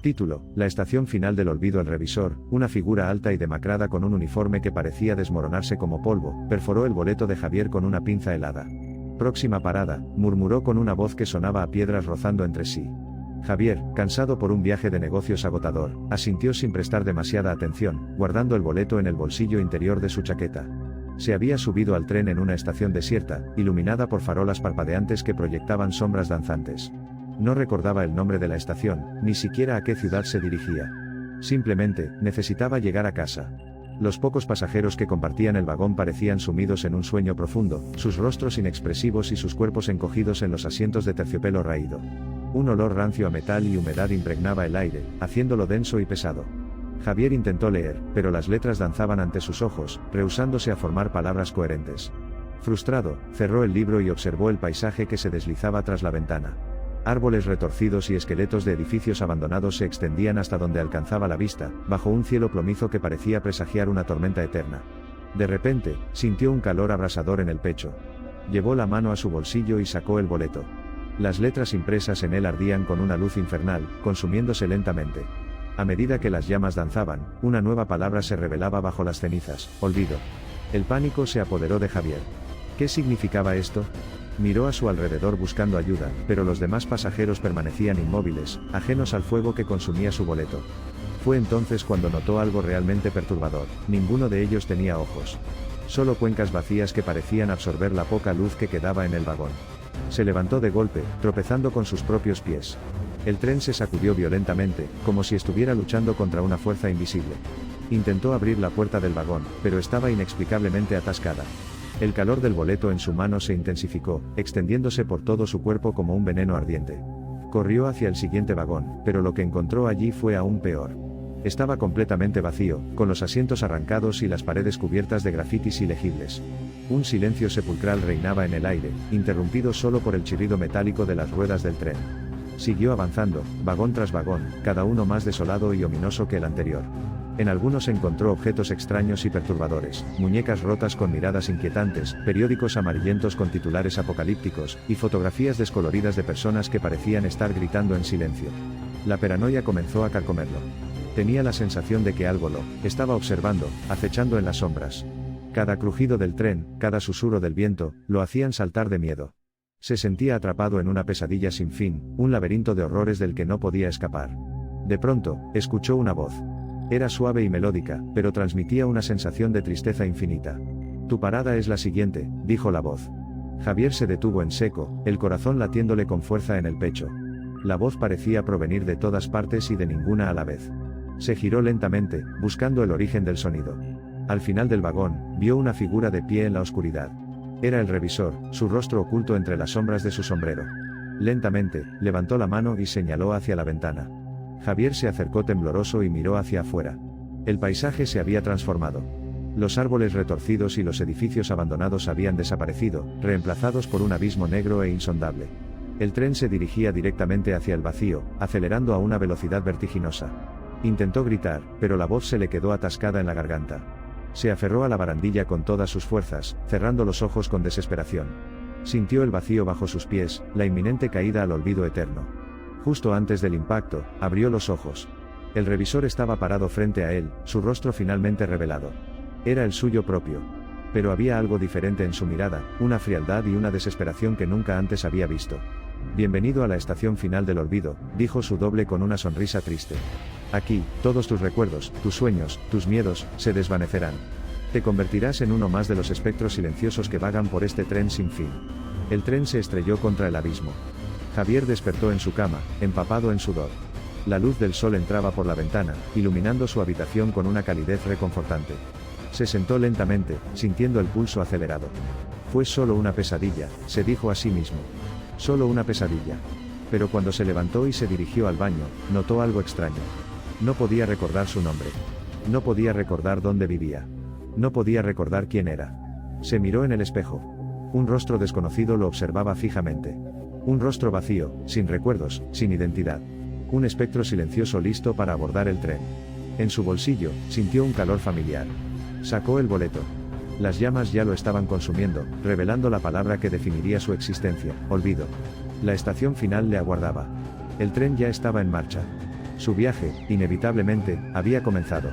Título: La estación final del olvido. El revisor, una figura alta y demacrada con un uniforme que parecía desmoronarse como polvo, perforó el boleto de Javier con una pinza helada. Próxima parada, murmuró con una voz que sonaba a piedras rozando entre sí. Javier, cansado por un viaje de negocios agotador, asintió sin prestar demasiada atención, guardando el boleto en el bolsillo interior de su chaqueta. Se había subido al tren en una estación desierta, iluminada por farolas parpadeantes que proyectaban sombras danzantes. No recordaba el nombre de la estación, ni siquiera a qué ciudad se dirigía. Simplemente, necesitaba llegar a casa. Los pocos pasajeros que compartían el vagón parecían sumidos en un sueño profundo, sus rostros inexpresivos y sus cuerpos encogidos en los asientos de terciopelo raído. Un olor rancio a metal y humedad impregnaba el aire, haciéndolo denso y pesado. Javier intentó leer, pero las letras danzaban ante sus ojos, rehusándose a formar palabras coherentes. Frustrado, cerró el libro y observó el paisaje que se deslizaba tras la ventana. Árboles retorcidos y esqueletos de edificios abandonados se extendían hasta donde alcanzaba la vista, bajo un cielo plomizo que parecía presagiar una tormenta eterna. De repente, sintió un calor abrasador en el pecho. Llevó la mano a su bolsillo y sacó el boleto. Las letras impresas en él ardían con una luz infernal, consumiéndose lentamente. A medida que las llamas danzaban, una nueva palabra se revelaba bajo las cenizas: olvido. El pánico se apoderó de Javier. ¿Qué significaba esto? Miró a su alrededor buscando ayuda, pero los demás pasajeros permanecían inmóviles, ajenos al fuego que consumía su boleto. Fue entonces cuando notó algo realmente perturbador: ninguno de ellos tenía ojos. Solo cuencas vacías que parecían absorber la poca luz que quedaba en el vagón. Se levantó de golpe, tropezando con sus propios pies. El tren se sacudió violentamente, como si estuviera luchando contra una fuerza invisible. Intentó abrir la puerta del vagón, pero estaba inexplicablemente atascada. El calor del boleto en su mano se intensificó, extendiéndose por todo su cuerpo como un veneno ardiente. Corrió hacia el siguiente vagón, pero lo que encontró allí fue aún peor. Estaba completamente vacío, con los asientos arrancados y las paredes cubiertas de grafitis ilegibles. Un silencio sepulcral reinaba en el aire, interrumpido solo por el chirrido metálico de las ruedas del tren. Siguió avanzando, vagón tras vagón, cada uno más desolado y ominoso que el anterior. En algunos encontró objetos extraños y perturbadores: muñecas rotas con miradas inquietantes, periódicos amarillentos con titulares apocalípticos, y fotografías descoloridas de personas que parecían estar gritando en silencio. La paranoia comenzó a carcomerlo. Tenía la sensación de que algo lo estaba observando, acechando en las sombras. Cada crujido del tren, cada susurro del viento, lo hacían saltar de miedo. Se sentía atrapado en una pesadilla sin fin, un laberinto de horrores del que no podía escapar. De pronto, escuchó una voz. Era suave y melódica, pero transmitía una sensación de tristeza infinita. Tu parada es la siguiente, dijo la voz. Javier se detuvo en seco, el corazón latiéndole con fuerza en el pecho. La voz parecía provenir de todas partes y de ninguna a la vez. Se giró lentamente, buscando el origen del sonido. Al final del vagón, vio una figura de pie en la oscuridad. Era el revisor, su rostro oculto entre las sombras de su sombrero. Lentamente, levantó la mano y señaló hacia la ventana. Javier se acercó tembloroso y miró hacia afuera. El paisaje se había transformado. Los árboles retorcidos y los edificios abandonados habían desaparecido, reemplazados por un abismo negro e insondable. El tren se dirigía directamente hacia el vacío, acelerando a una velocidad vertiginosa. Intentó gritar, pero la voz se le quedó atascada en la garganta. Se aferró a la barandilla con todas sus fuerzas, cerrando los ojos con desesperación. Sintió el vacío bajo sus pies, la inminente caída al olvido eterno. Justo antes del impacto, abrió los ojos. El revisor estaba parado frente a él, su rostro finalmente revelado. Era el suyo propio. Pero había algo diferente en su mirada, una frialdad y una desesperación que nunca antes había visto. Bienvenido a la estación final del olvido, dijo su doble con una sonrisa triste. Aquí, todos tus recuerdos, tus sueños, tus miedos, se desvanecerán. Te convertirás en uno más de los espectros silenciosos que vagan por este tren sin fin. El tren se estrelló contra el abismo. Javier despertó en su cama, empapado en sudor. La luz del sol entraba por la ventana, iluminando su habitación con una calidez reconfortante. Se sentó lentamente, sintiendo el pulso acelerado. Fue solo una pesadilla, se dijo a sí mismo. Solo una pesadilla. Pero cuando se levantó y se dirigió al baño, notó algo extraño. No podía recordar su nombre. No podía recordar dónde vivía. No podía recordar quién era. Se miró en el espejo. Un rostro desconocido lo observaba fijamente. Un rostro vacío, sin recuerdos, sin identidad. Un espectro silencioso listo para abordar el tren. En su bolsillo, sintió un calor familiar. Sacó el boleto. Las llamas ya lo estaban consumiendo, revelando la palabra que definiría su existencia: olvido. La estación final le aguardaba. El tren ya estaba en marcha. Su viaje, inevitablemente, había comenzado.